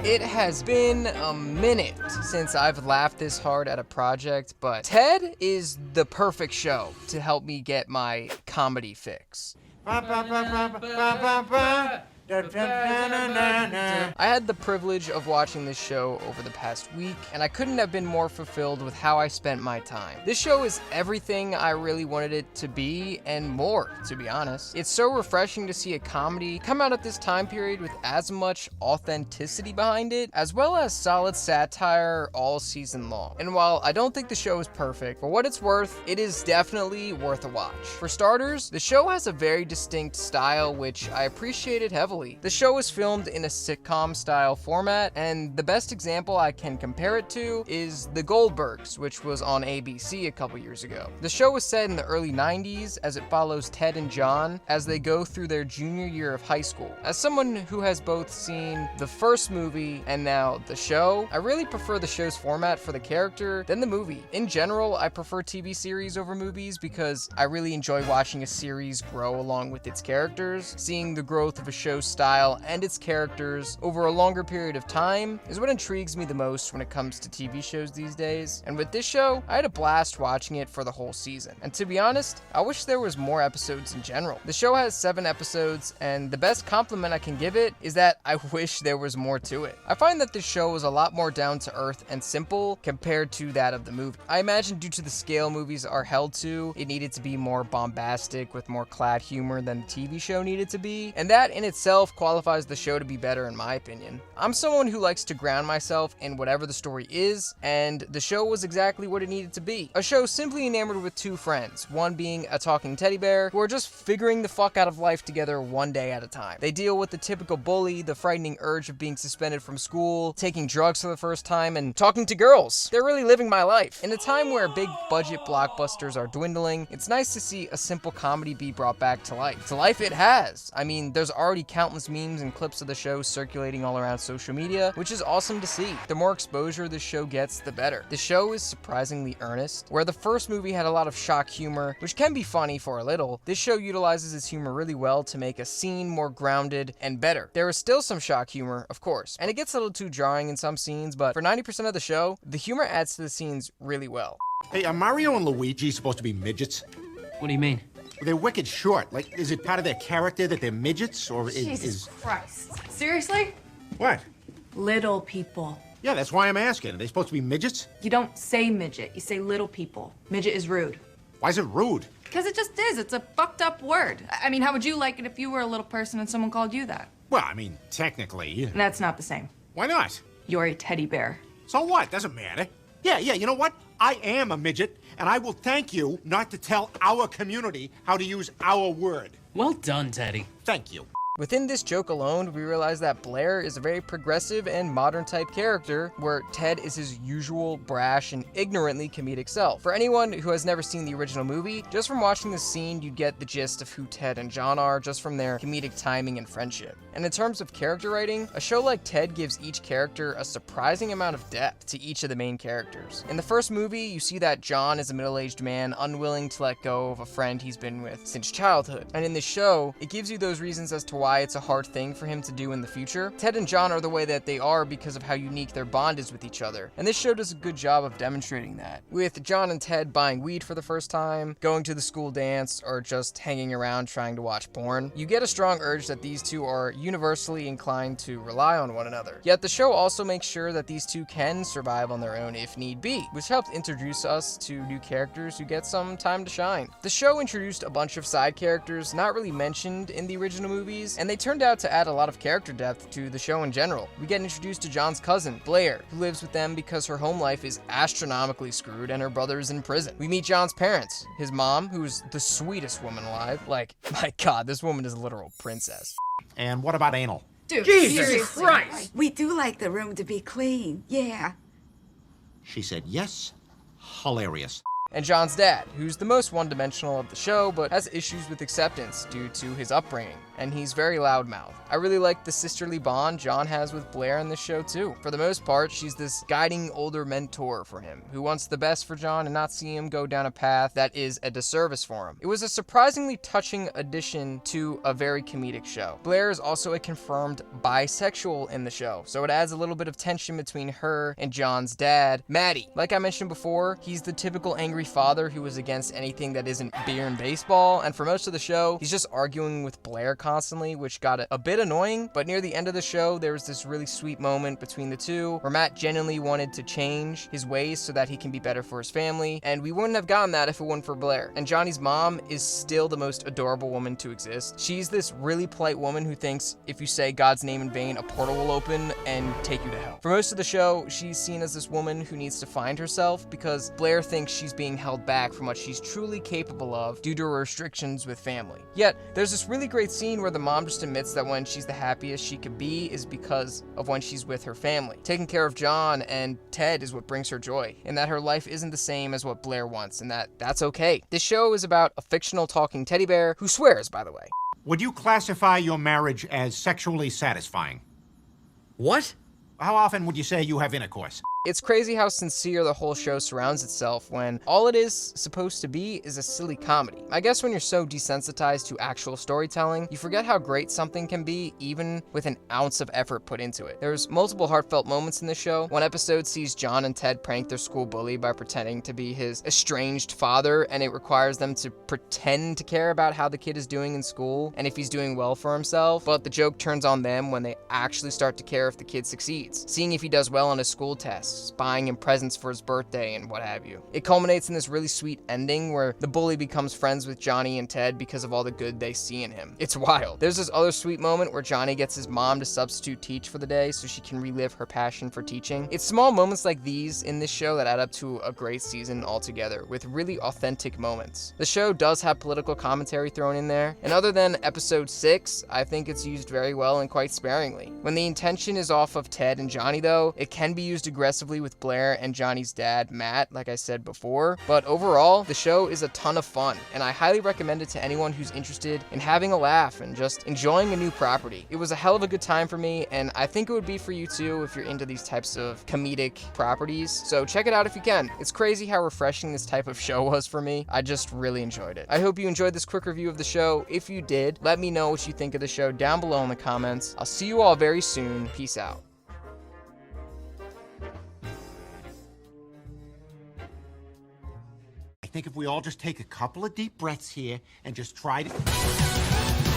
It has been a minute since I've laughed this hard at a project, but Ted is the perfect show to help me get my comedy fix. I had the privilege of watching this show over the past week, and I couldn't have been more fulfilled with how I spent my time. This show is everything I really wanted it to be, and more, to be honest. It's so refreshing to see a comedy come out at this time period with as much authenticity behind it, as well as solid satire all season long. And while I don't think the show is perfect, for what it's worth, it is definitely worth a watch. For starters, the show has a very distinct style, which I appreciated heavily. The show is filmed in a sitcom style format, and the best example I can compare it to is The Goldbergs, which was on ABC a couple years ago. The show was set in the early 90s as it follows Ted and John as they go through their junior year of high school. As someone who has both seen the first movie and now the show, I really prefer the show's format for the character than the movie. In general, I prefer TV series over movies because I really enjoy watching a series grow along with its characters. Seeing the growth of a show's style and its characters over a longer period of time is what intrigues me the most when it comes to TV shows these days. And with this show, I had a blast watching it for the whole season. And to be honest, I wish there was more episodes in general. The show has 7 episodes, and the best compliment I can give it is that I wish there was more to it. I find that this show is a lot more down to earth and simple compared to that of the movie. I imagine due to the scale movies are held to, it needed to be more bombastic with more clad humor than the TV show needed to be, and that in itself qualifies the show to be better in my opinion. I'm someone who likes to ground myself in whatever the story is, and the show was exactly what it needed to be. A show simply enamored with 2 friends, one being a talking teddy bear, who are just figuring the fuck out of life together one day at a time. They deal with the typical bully, the frightening urge of being suspended from school, taking drugs for the first time, and talking to girls. They're really living my life. In a time where big budget blockbusters are dwindling, it's nice to see a simple comedy be brought back to life. To life it has. I mean, there's already countless memes and clips of the show circulating all around social media, which is awesome to see. The more exposure this show gets, the better. The show is surprisingly earnest. Where the first movie had a lot of shock humor, which can be funny for a little, this show utilizes its humor really well to make a scene more grounded and better. There is still some shock humor, of course, and it gets a little too jarring in some scenes, but for 90% of the show, the humor adds to the scenes really well. Hey, are Mario and Luigi supposed to be midgets? What do you mean? They're wicked short. Like, is it part of their character that they're midgets, or Jesus Christ. Seriously? What? Little people. Yeah, that's why I'm asking. Are they supposed to be midgets? You don't say midget, you say little people. Midget is rude. Why is it rude? Because it just is. It's a fucked up word. I mean, how would you like it if you were a little person and someone called you that? Well, I mean, technically. That's not the same. Why not? You're a teddy bear. So what? Doesn't matter. Yeah, you know what? I am a midget, and I will thank you not to tell our community how to use our word. Well done, Teddy. Thank you. Within this joke alone, we realize that Blaire is a very progressive and modern type character, where Ted is his usual brash and ignorantly comedic self. For anyone who has never seen the original movie, just from watching this scene, you'd get the gist of who Ted and John are just from their comedic timing and friendship. And in terms of character writing, a show like Ted gives each character a surprising amount of depth to each of the main characters. In the first movie, you see that John is a middle-aged man unwilling to let go of a friend he's been with since childhood. And in this show, it gives you those reasons as to why it's a hard thing for him to do in the future. Ted and John are the way that they are because of how unique their bond is with each other, and this show does a good job of demonstrating that. With John and Ted buying weed for the first time, going to the school dance, or just hanging around trying to watch porn, you get a strong urge that these two are universally inclined to rely on one another. Yet the show also makes sure that these two can survive on their own if need be, which helps introduce us to new characters who get some time to shine. The show introduced a bunch of side characters not really mentioned in the original movies, and they turned out to add a lot of character depth to the show in general. We get introduced to John's cousin, Blaire, who lives with them because her home life is astronomically screwed and her brother is in prison. We meet John's parents, his mom, who's the sweetest woman alive. Like, my god, this woman is a literal princess. And what about anal? Dude, Jesus seriously. Christ! We do like the room to be clean, yeah. She said yes. Hilarious. and John's dad, who's the most one-dimensional of the show, but has issues with acceptance due to his upbringing, and he's very loudmouthed. I really like the sisterly bond John has with Blaire in this show too. For the most part, she's this guiding older mentor for him, who wants the best for John and not see him go down a path that is a disservice for him. It was a surprisingly touching addition to a very comedic show. Blaire is also a confirmed bisexual in the show, so it adds a little bit of tension between her and John's dad, Matty. Like I mentioned before, he's the typical angry father who is against anything that isn't beer and baseball, and for most of the show, he's just arguing with Blaire constantly, which got a bit annoying, but near the end of the show, there was this really sweet moment between the two where Matt genuinely wanted to change his ways so that he can be better for his family, and we wouldn't have gotten that if it wasn't for Blaire. And Johnny's mom is still the most adorable woman to exist. She's this really polite woman who thinks if you say God's name in vain, a portal will open and take you to hell. For most of the show, she's seen as this woman who needs to find herself because Blaire thinks she's being held back from what she's truly capable of due to her restrictions with family. Yet, there's this really great scene where the mom just admits that when she's the happiest she could be is because of when she's with her family. Taking care of John and Ted is what brings her joy, and that her life isn't the same as what Blaire wants, and that's okay. This show is about a fictional talking teddy bear who swears, by the way. Would you classify your marriage as sexually satisfying? What? How often would you say you have intercourse? It's crazy how sincere the whole show surrounds itself when all it is supposed to be is a silly comedy. I guess when you're so desensitized to actual storytelling, you forget how great something can be even with an ounce of effort put into it. There's multiple heartfelt moments in the show. One episode sees John and Ted prank their school bully by pretending to be his estranged father, and it requires them to pretend to care about how the kid is doing in school and if he's doing well for himself, but the joke turns on them when they actually start to care if the kid succeeds, seeing if he does well on his school tests, buying him presents for his birthday, and what have you. It culminates in this really sweet ending where the bully becomes friends with Johnny and Ted because of all the good they see in him. It's wild. There's this other sweet moment where Johnny gets his mom to substitute teach for the day so she can relive her passion for teaching. It's small moments like these in this show that add up to a great season altogether, with really authentic moments. The show does have political commentary thrown in there, and other than episode 6, I think it's used very well and quite sparingly. When the intention is off of Ted and Johnny though, it can be used aggressively with Blaire and Johnny's dad, Matt, like I said before. But overall, the show is a ton of fun, and I highly recommend it to anyone who's interested in having a laugh and just enjoying a new property. It was a hell of a good time for me, and I think it would be for you too if you're into these types of comedic properties. So check it out if you can. It's crazy how refreshing this type of show was for me. I just really enjoyed it. I hope you enjoyed this quick review of the show. If you did, let me know what you think of the show down below in the comments. I'll see you all very soon. Peace out. I think if we all just take a couple of deep breaths here and just try to...